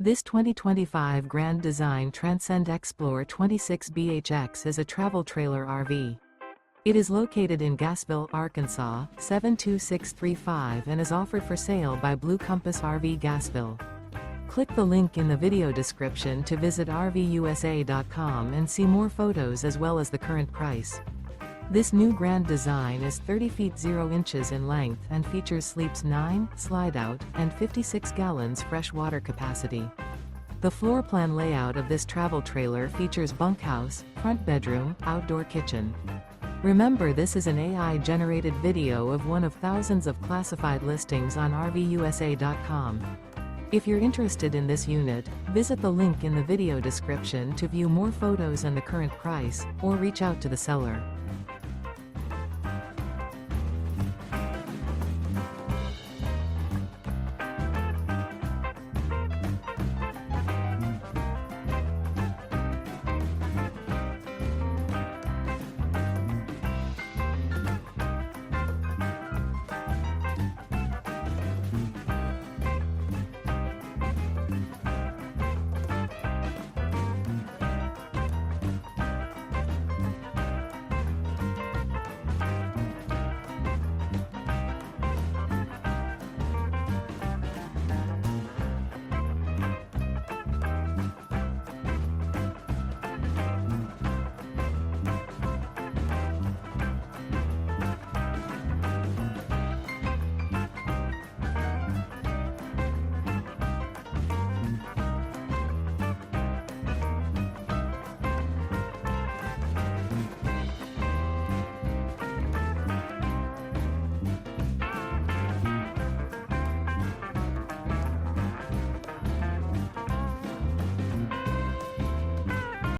This 2025 Grand Design Transcend Xplor 26BHX is a travel trailer RV. It is located in Gassville, Arkansas, 72635 and is offered for sale by Blue Compass RV Gassville. Click the link in the video description to visit RVUSA.com and see more photos as well as the current price. This new Grand Design is 30 feet 0 inches in length and features sleeps 9, slide-out, and 56 gallons fresh water capacity. The floor plan layout of this travel trailer features bunkhouse, front bedroom, outdoor kitchen. Remember, this is an AI-generated video of one of thousands of classified listings on RVUSA.com. If you're interested in this unit, visit the link in the video description to view more photos and the current price, or reach out to the seller.